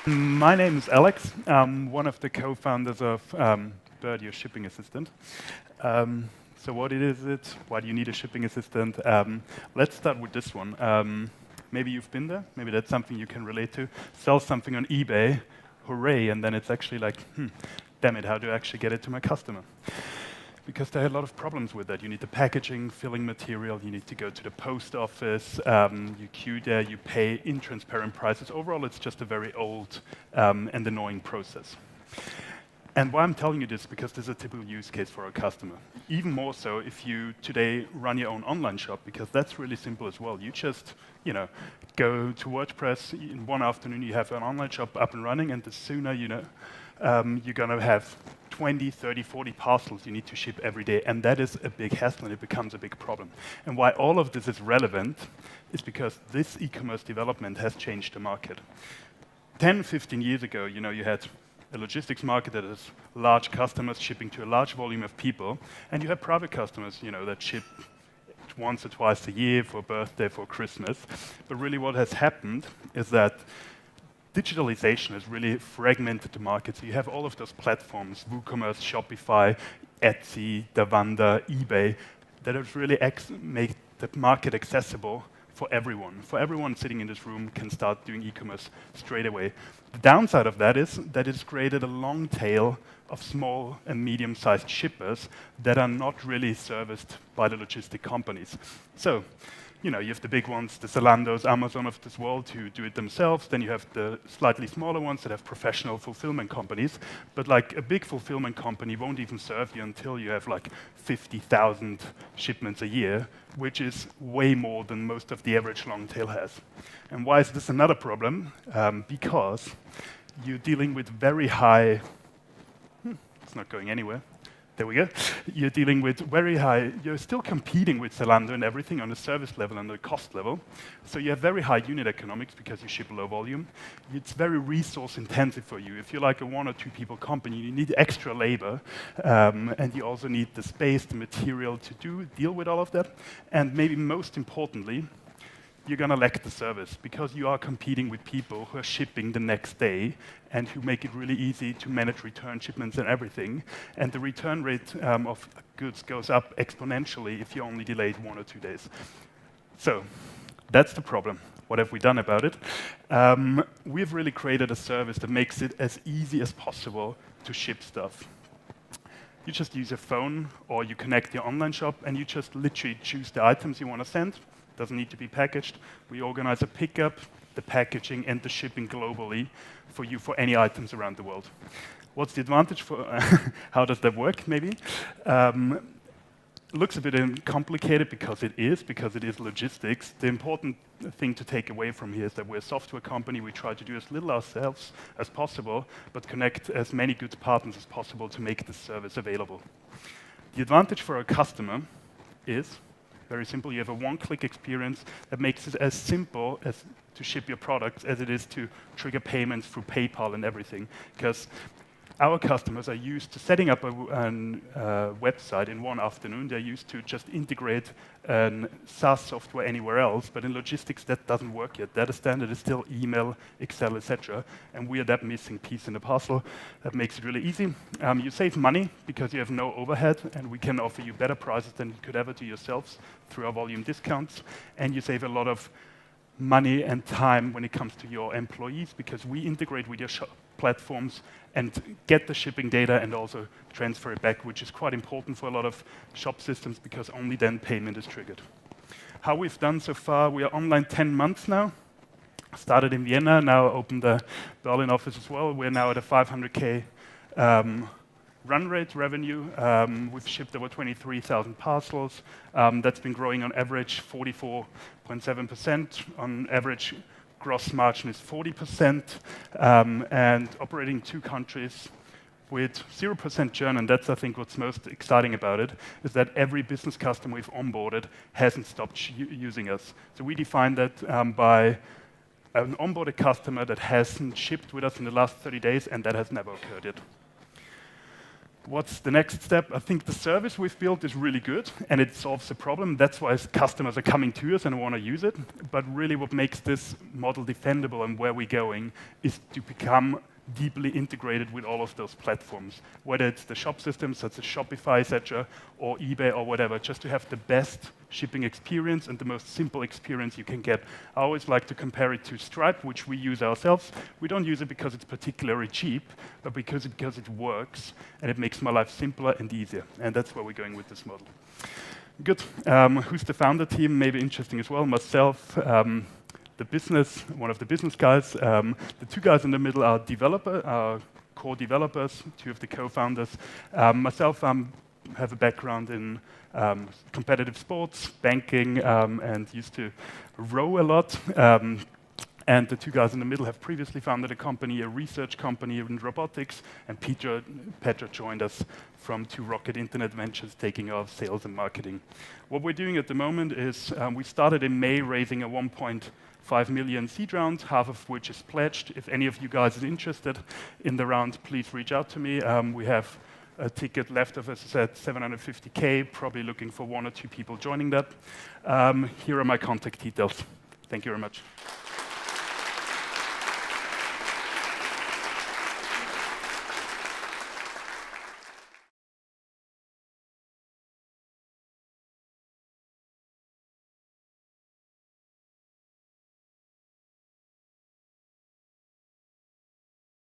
My name is Alex. I'm one of the co-founders of Byrd, your shipping assistant. So what is it? Why do you need a shipping assistant? Let's start with this one. Maybe you've been there. Maybe that's something you can relate to. Sell something on eBay, hooray, and then it's actually like, damn it, how do I actually get it to my customer? Because there are a lot of problems with that. You need the packaging, filling material, you need to go to the post office, you queue there, you pay intransparent prices. Overall, it's just a very old and annoying process. And why I'm telling you this, because this is a typical use case for a customer. Even more so if you today run your own online shop, because that's really simple as well. You just, go to WordPress, in one afternoon you have an online shop up and running, and the sooner, you're gonna have 20, 30, 40 parcels you need to ship every day, and that is a big hassle and it becomes a big problem. And why all of this is relevant is because this e-commerce development has changed the market. 10, 15 years ago, you had a logistics market that has large customers shipping to a large volume of people, and you have private customers, that ship once or twice a year for birthday, for Christmas. But really what has happened is that digitalization has really fragmented the market. So you have all of those platforms, WooCommerce, Shopify, Etsy, Davanda, eBay, that have really made the market accessible for everyone. For everyone sitting in this room can start doing e-commerce straight away. The downside of that is that it's created a long tail of small and medium-sized shippers that are not really serviced by the logistic companies. So, you have the big ones, the Zalandos, Amazon of this world, who do it themselves. Then you have the slightly smaller ones that have professional fulfillment companies. But like a big fulfillment company won't even serve you until you have like 50,000 shipments a year, which is way more than most of the average long tail has. And why is this another problem? Because you're dealing with very high, it's not going anywhere. There we go. You're dealing with very high, you're still competing with Zalando and everything on the service level and the cost level. So you have very high unit economics because you ship low volume. It's very resource intensive for you. If you're like a 1 or 2 people company, you need extra labor, and you also need the space, the material to deal with all of that. And maybe most importantly, you're going to lack the service because you are competing with people who are shipping the next day and who make it really easy to manage return shipments and everything. And the return rate of goods goes up exponentially if you only delayed 1 or 2 days. So that's the problem. What have we done about it? We've really created a service that makes it as easy as possible to ship stuff. You just use your phone or you connect your online shop and you just literally choose the items you want to send. Doesn't need to be packaged. We organize a pickup, the packaging, and the shipping globally for you for any items around the world. What's the advantage for how does that work, maybe? Looks a bit complicated because it is logistics. The important thing to take away from here is that we're a software company. We try to do as little ourselves as possible, but connect as many good partners as possible to make this service available. The advantage for a customer is very simple. You have a one-click experience that makes it as simple as to ship your products as it is to trigger payments through PayPal and everything. Because our customers are used to setting up a website in one afternoon. They're used to just integrate SaaS software anywhere else. But in logistics, that doesn't work yet. That standard is still email, Excel, etc. And we are that missing piece in the puzzle. That makes it really easy. You save money because you have no overhead, and we can offer you better prices than you could ever do yourselves through our volume discounts. And you save a lot of money and time when it comes to your employees because we integrate with your platforms and get the shipping data and also transfer it back, which is quite important for a lot of shop systems because only then payment is triggered. How we've done so far, we are online 10 months now. Started in Vienna, now opened the Berlin office as well. We're now at a 500K run rate revenue. We've shipped over 23,000 parcels. That's been growing on average 44.7%. On average, gross margin is 40%. And operating in 2 countries with 0% churn, and that's, I think, what's most exciting about it, is that every business customer we've onboarded hasn't stopped using us. So we define that by an onboarded customer that hasn't shipped with us in the last 30 days, and that has never occurred yet. What's the next step? I think the service we've built is really good, and it solves the problem. That's why customers are coming to us and want to use it. But really what makes this model defendable and where we're going is to become deeply integrated with all of those platforms, whether it's the shop systems such as Shopify, etc., or eBay or whatever, just to have the best shipping experience and the most simple experience you can get. I always like to compare it to Stripe, which we use ourselves. We don't use it because it's particularly cheap, but because it works and it makes my life simpler and easier. And that's where we're going with this model. Good. Who's the founder team? Maybe interesting as well. Myself, one of the business guys. The two guys in the middle are core developers, two of the co-founders. Myself, have a background in competitive sports, banking, and used to row a lot. And the two guys in the middle have previously founded a research company in robotics, and Petra joined us from Two Rocket Internet Ventures, taking off sales and marketing. What we're doing at the moment is we started in May raising a 1.5 million seed round, half of which is pledged. If any of you guys are interested in the round, please reach out to me. We have a ticket left of us at 750K, probably looking for 1 or 2 people joining that. Here are my contact details. Thank you very much.